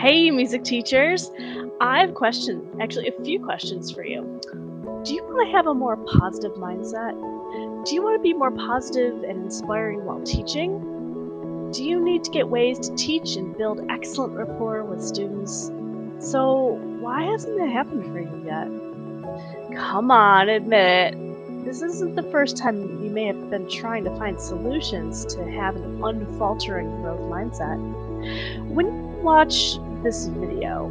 Hey, music teachers. I have questions, actually, a few questions for you. Do you want to have a more positive mindset? Do you want to be more positive and inspiring while teaching? Do you need to get ways to teach and build excellent rapport with students? So, why hasn't that happened for you yet? Come on, admit it. This isn't the first time you may have been trying to find solutions to have an unfaltering growth mindset. When you watch this video,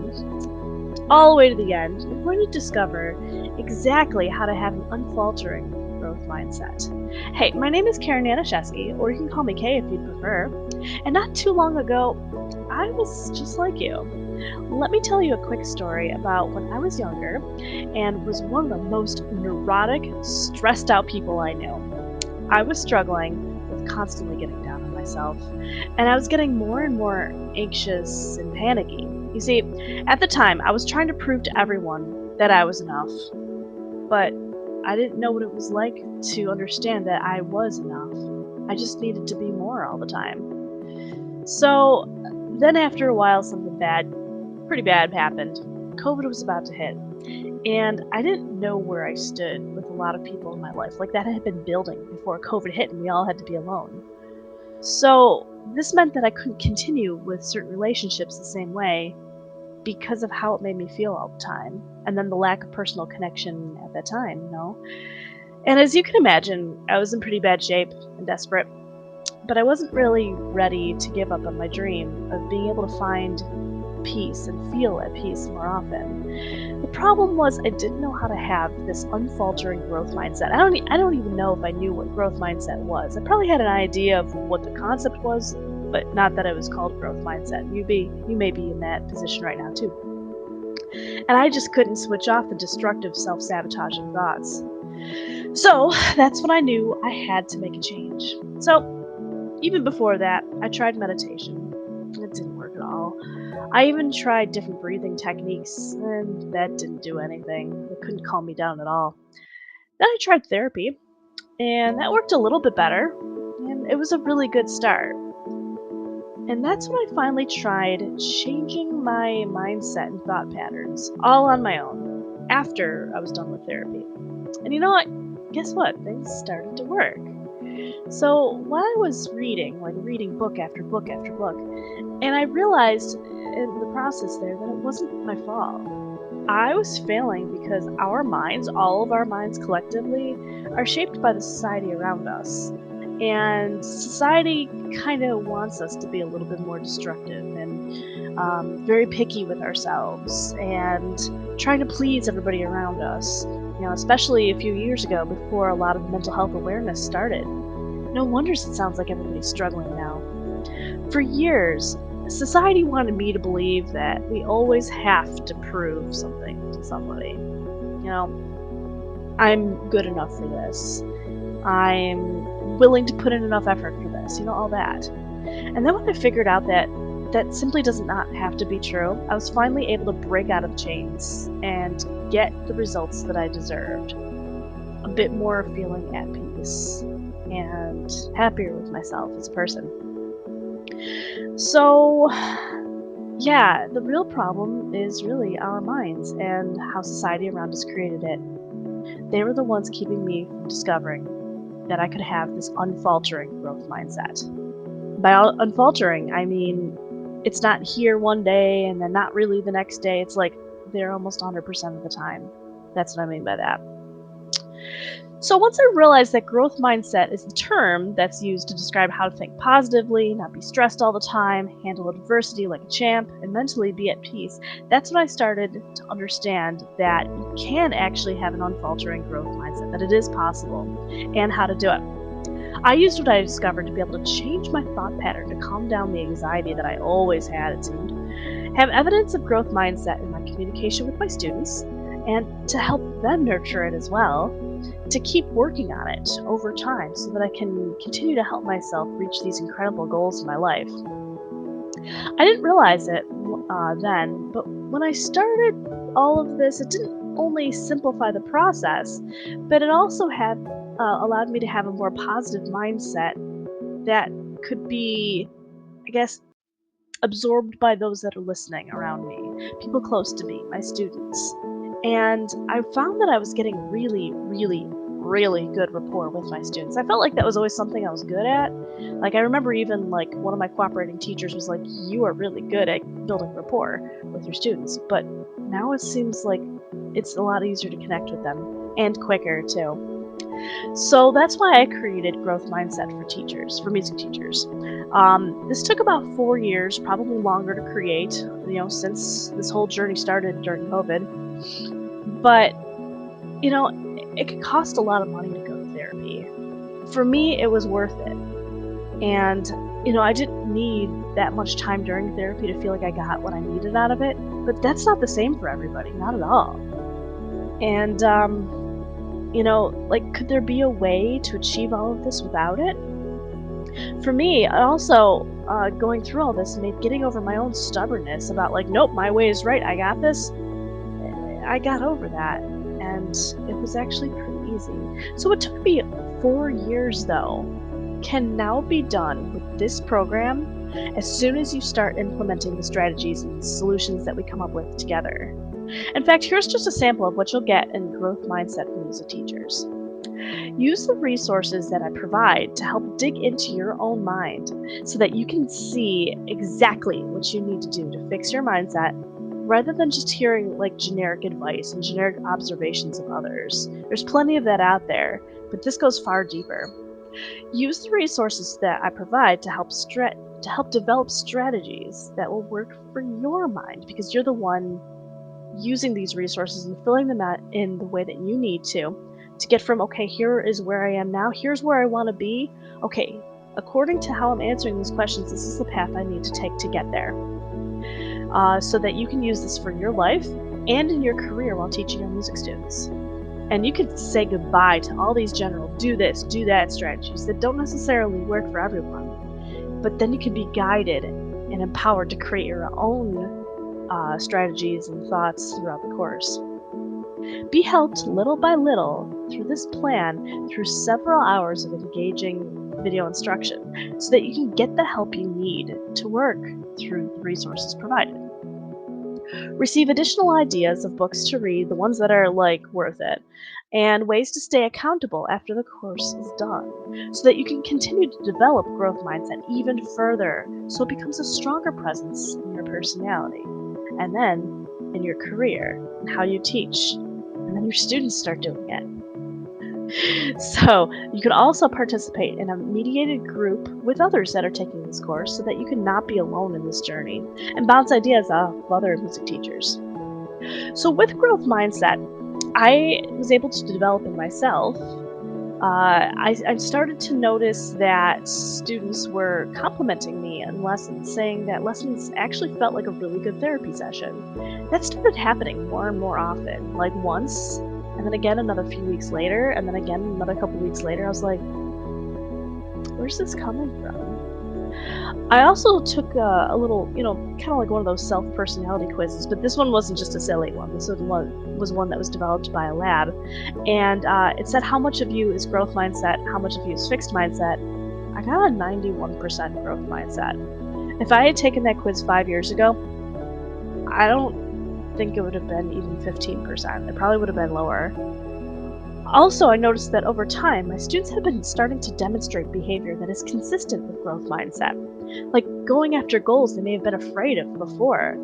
all the way to the end, you're going to discover exactly how to have an unfaltering growth mindset. Hey, my name is Karen Anashevsky, or you can call me Kay if you'd prefer. And not too long ago, I was just like you. Let me tell you a quick story about when I was younger and was one of the most neurotic, stressed out people I knew. I was struggling with constantly getting down on myself, and I was getting more and more anxious and panicky. You see, at the time, I was trying to prove to everyone that I was enough, but I didn't know what it was like to understand that I was enough. I just needed to be more all the time. So then, after a while, something pretty bad happened. COVID was about to hit, and I didn't know where I stood with a lot of people in my life. Like, that had been building before COVID hit, and we all had to be alone. So this meant that I couldn't continue with certain relationships the same way because of how it made me feel all the time, and then the lack of personal connection at that time. And as you can imagine, I was in pretty bad shape and desperate, but I wasn't really ready to give up on my dream of being able to find peace and feel at peace more often. The problem was I didn't know how to have this unfaltering growth mindset. I don't even know if I knew what growth mindset was. I probably had an idea of what the concept was, but not that it was called growth mindset. You may be in that position right now too. And I just couldn't switch off the destructive, self-sabotaging thoughts. So that's when I knew I had to make a change. So even before that, I tried meditation. It didn't work at all. I even tried different breathing techniques, and that didn't do anything. It couldn't calm me down at all. Then I tried therapy, and that worked a little bit better, and it was a really good start. And that's when I finally tried changing my mindset and thought patterns, all on my own, after I was done with therapy. And you know what? Guess what? Things started to work. So while I was reading book after book after book, and I realized in the process there that it wasn't my fault. I was failing because our minds, all of our minds collectively, are shaped by the society around us. And society kind of wants us to be a little bit more destructive and very picky with ourselves and trying to please everybody around us. Especially a few years ago before a lot of mental health awareness started. No wonders it sounds like everybody's struggling now. For years, society wanted me to believe that we always have to prove something to somebody. I'm good enough for this. I'm willing to put in enough effort for this, all that. And then when I figured out that that simply does not have to be true, I was finally able to break out of the chains and get the results that I deserved. A bit more feeling at peace and happier with myself as a person. So, yeah, the real problem is really our minds and how society around us created it. They were the ones keeping me from discovering that I could have this unfaltering growth mindset. By unfaltering, I mean it's not here one day and then not really the next day. It's like they're almost 100% of the time. That's what I mean by that. So once I realized that growth mindset is the term that's used to describe how to think positively, not be stressed all the time, handle adversity like a champ, and mentally be at peace, that's when I started to understand that you can actually have an unfaltering growth mindset, that it is possible, and how to do it. I used what I discovered to be able to change my thought pattern to calm down the anxiety that I always had, it seemed, have evidence of growth mindset in my communication with my students, and to help them nurture it as well, to keep working on it over time so that I can continue to help myself reach these incredible goals in my life. I didn't realize it then, but when I started all of this, it didn't only simplify the process, but it also had allowed me to have a more positive mindset that could be, I guess, absorbed by those that are listening around me, people close to me, my students. And I found that I was getting really, really, really good rapport with my students. I felt like that was always something I was good at. Like I remember even like one of my cooperating teachers was like, "You are really good at building rapport with your students." But now it seems like it's a lot easier to connect with them and quicker too. So that's why I created Growth Mindset for teachers, for music teachers. This took about 4 years, probably longer to create, since this whole journey started during COVID. But, it could cost a lot of money to go to therapy. For me, it was worth it. And, I didn't need that much time during therapy to feel like I got what I needed out of it. But that's not the same for everybody, not at all. And, could there be a way to achieve all of this without it? For me, I also, going through all this made getting over my own stubbornness about like, nope, my way is right, I got this. I got over that, and it was actually pretty easy. So what took me 4 years, though, can now be done with this program as soon as you start implementing the strategies and solutions that we come up with together. In fact, here's just a sample of what you'll get in Growth Mindset for Music Teachers. Use the resources that I provide to help dig into your own mind so that you can see exactly what you need to do to fix your mindset rather than just hearing like generic advice and generic observations of others. There's plenty of that out there, but this goes far deeper. Use the resources that I provide to help develop strategies that will work for your mind because you're the one using these resources and filling them out in the way that you need to get from, okay, here is where I am now, here's where I want to be. Okay, according to how I'm answering these questions, this is the path I need to take to get there. So that you can use this for your life and in your career while teaching your music students. And you can say goodbye to all these general do this, do that strategies that don't necessarily work for everyone. But then you can be guided and empowered to create your own strategies and thoughts throughout the course. Be helped little by little through this plan through several hours of engaging video instruction so that you can get the help you need to work through the resources provided. Receive additional ideas of books to read, the ones that are like worth it, and ways to stay accountable after the course is done so that you can continue to develop growth mindset even further so it becomes a stronger presence in your personality and then in your career and how you teach, and then your students start doing it. So you can also participate in a mediated group with others that are taking this course so that you can not be alone in this journey and bounce ideas off of other music teachers. So with growth mindset, I was able to develop it myself. I started to notice that students were complimenting me in lessons, saying that lessons actually felt like a really good therapy session. That started happening more and more often, like once, and then again another few weeks later, and then again another couple weeks later. I was like, where's this coming from? I also took a little, kind of like one of those self-personality quizzes, but this one wasn't just a silly one. This was one that was developed by a lab, and it said how much of you is growth mindset, how much of you is fixed mindset. I got a 91% growth mindset. If I had taken that quiz 5 years ago, I don't think it would have been even 15%. It probably would have been lower. Also, I noticed that over time, my students have been starting to demonstrate behavior that is consistent with growth mindset, like going after goals they may have been afraid of before,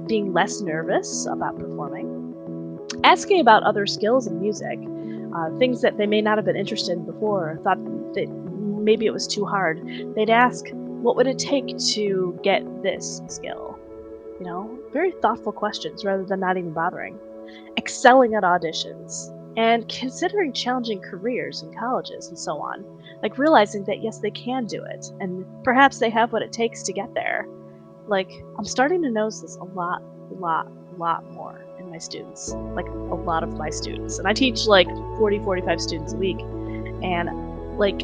being less nervous about performing, asking about other skills in music, things that they may not have been interested in before or thought that maybe it was too hard. They'd ask, what would it take to get this skill? Very thoughtful questions rather than not even bothering. Excelling at auditions, and considering challenging careers in colleges and so on, like realizing that yes, they can do it, and perhaps they have what it takes to get there. Like, I'm starting to notice this a lot more in my students, like a lot of my students. And I teach like 45 students a week, and like,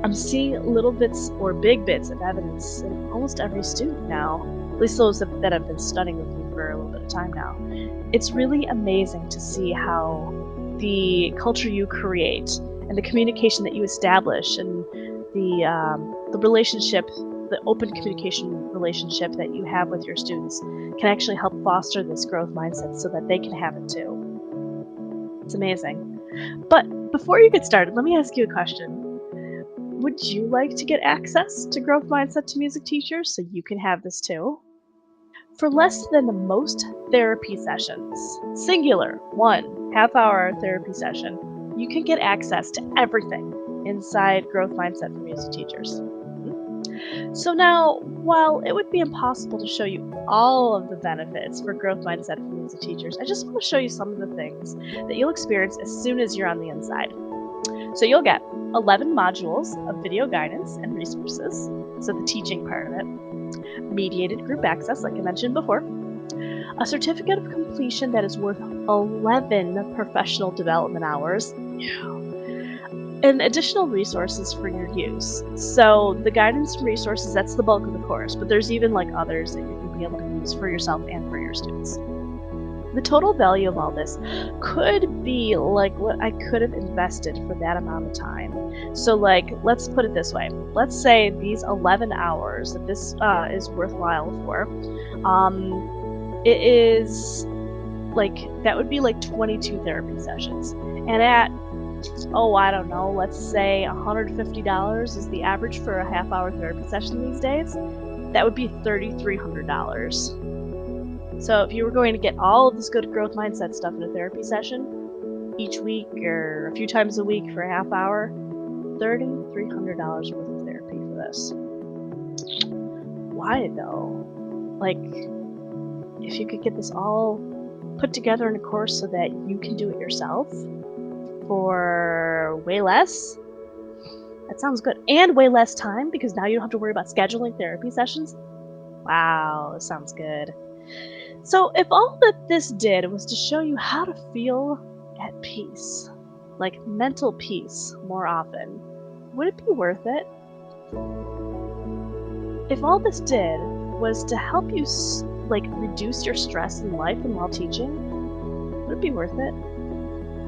I'm seeing little bits or big bits of evidence in almost every student now, at least those that have been studying with me for a little bit of time now. It's really amazing to see how the culture you create and the communication that you establish and the relationship, the open communication relationship that you have with your students can actually help foster this growth mindset so that they can have it too. It's amazing. But before you get started, let me ask you a question. Would you like to get access to growth mindset to music teachers so you can have this too? For less than most therapy sessions, singular, 1 half-hour therapy session, you can get access to everything inside Growth Mindset for Music Teachers. So now, while it would be impossible to show you all of the benefits for Growth Mindset for Music Teachers, I just want to show you some of the things that you'll experience as soon as you're on the inside. So you'll get 11 modules of video guidance and resources, so the teaching part of it, mediated group access, like I mentioned before, a certificate of completion that is worth 11 professional development hours, and additional resources for your use. So the guidance and resources, that's the bulk of the course, but there's even like others that you can be able to use for yourself and for your students. The total value of all this could be like what I could have invested for that amount of time. So like, let's put it this way. Let's say these 11 hours that this is worthwhile for, it is like, that would be like 22 therapy sessions. And at, I don't know, let's say $150 is the average for a half-hour therapy session these days, that would be $3,300. So if you were going to get all of this good growth mindset stuff in a therapy session each week or a few times a week for a half hour, $3,300 worth of therapy for this. Why though? Like, if you could get this all put together in a course so that you can do it yourself for way less, that sounds good. And way less time, because now you don't have to worry about scheduling therapy sessions. Wow, that sounds good. So if all that this did was to show you how to feel at peace, like mental peace more often, would it be worth it? If all this did was to help you like reduce your stress in life and while teaching, would it be worth it?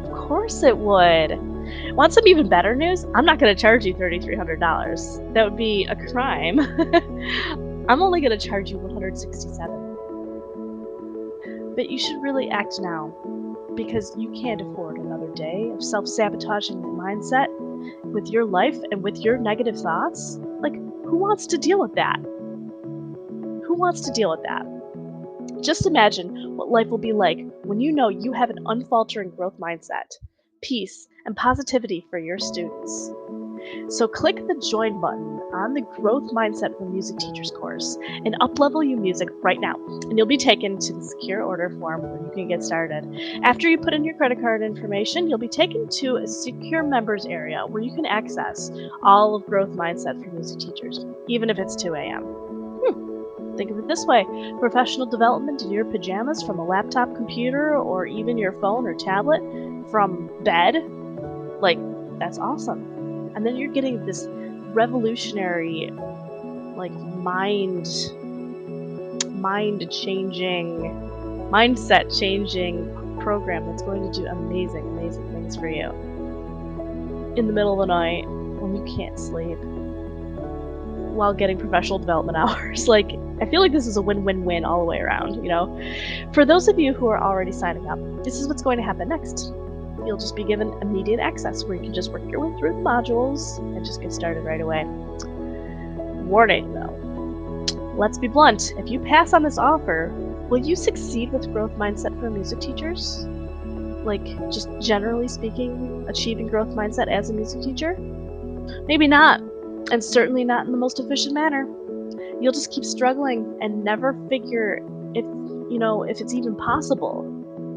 Of course it would. Want some even better news? I'm not going to charge you $3,300. That would be a crime. I'm only going to charge you $167. But you should really act now, because you can't afford another day of self-sabotaging mindset with your life and with your negative thoughts. Like, who wants to deal with that? Who wants to deal with that? Just imagine what life will be like when you know you have an unfaltering growth mindset, peace, and positivity for your students. So click the join button on the Growth Mindset for Music Teachers course and uplevel your music right now, and you'll be taken to the secure order form where you can get started. After you put in your credit card information, you'll be taken to a secure members area where you can access all of Growth Mindset for Music Teachers, even if it's 2 a.m. Think of it this way: professional development in your pajamas from a laptop computer or even your phone or tablet from bed. Like, that's awesome. And then you're getting this revolutionary, like, mindset changing program that's going to do amazing, amazing things for you. In the middle of the night, when you can't sleep, while getting professional development hours. Like, I feel like this is a win-win-win all the way around, you know? For those of you who are already signing up, this is what's going to happen next. You'll just be given immediate access where you can just work your way through the modules and just get started right away. Warning though, let's be blunt. If you pass on this offer, will you succeed with growth mindset for music teachers? Like, just generally speaking, achieving growth mindset as a music teacher? Maybe not, and certainly not in the most efficient manner. You'll just keep struggling and never figure if it's even possible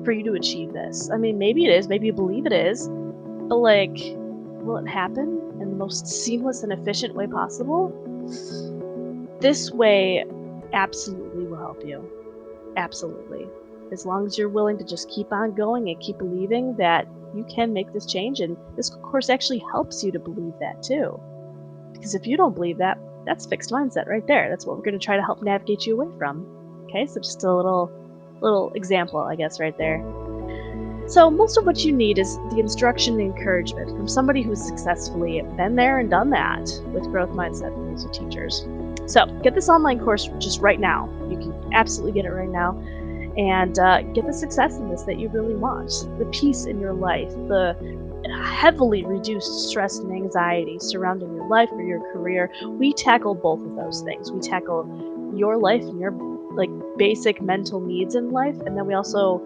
for you to achieve this. I mean, maybe it is, maybe you believe it is, but like, will it happen in the most seamless and efficient way possible? This way absolutely will help you. Absolutely. As long as you're willing to just keep on going and keep believing that you can make this change, and this course actually helps you to believe that too. Because if you don't believe that, that's fixed mindset right there. That's what we're going to try to help navigate you away from. Okay, so just a little example, I guess, right there. So most of what you need is the instruction and encouragement from somebody who's successfully been there and done that with growth mindset for music teachers. So get this online course just right now. You can absolutely get it right now. And get the success in this that you really want, the peace in your life, the heavily reduced stress and anxiety surrounding your life or your career. We tackle both of those things. We tackle your life and your like basic mental needs in life, and then we also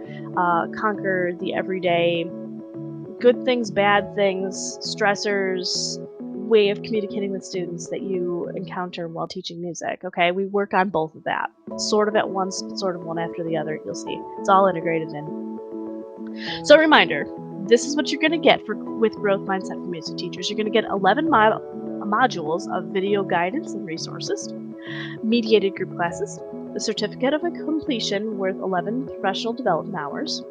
conquer the everyday good things, bad things, stressors, way of communicating with students that you encounter while teaching music. Okay, we work on both of that, sort of at once, but sort of one after the other. You'll see it's all integrated in. So, a reminder: this is what you're going to get with Growth Mindset for Music Teachers. You're going to get 11 modules of video guidance and resources, mediated group classes, a certificate of completion worth 11 professional development hours,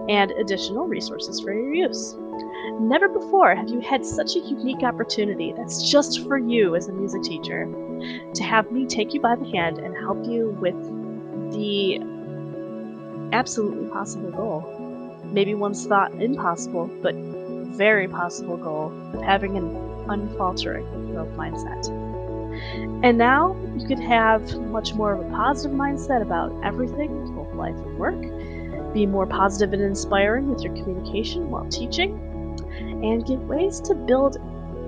and additional resources for your use. Never before have you had such a unique opportunity that's just for you as a music teacher, to have me take you by the hand and help you with the absolutely possible goal. Maybe once thought impossible, but very possible goal of having an unfaltering growth mindset. And now you could have much more of a positive mindset about everything, both life and work, be more positive and inspiring with your communication while teaching, and get ways to build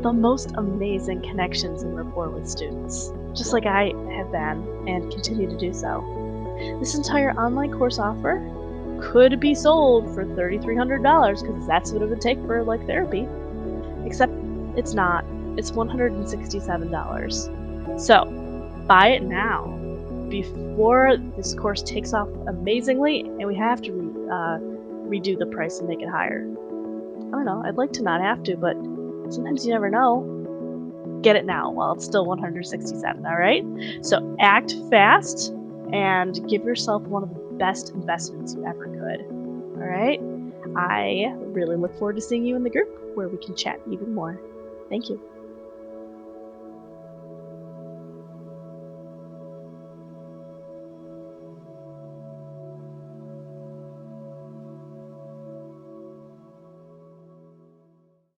the most amazing connections and rapport with students, just like I have been and continue to do so. This entire online course offer could be sold for $3,300 because that's what it would take for like therapy, except it's not. It's $167. So buy it now before this course takes off amazingly, and we have to redo the price and make it higher. I don't know, I'd like to not have to, but sometimes you never know. Get it now while it's still $167, all right? So act fast and give yourself one of the best investments you ever could, all right? I really look forward to seeing you in the group where we can chat even more. Thank you.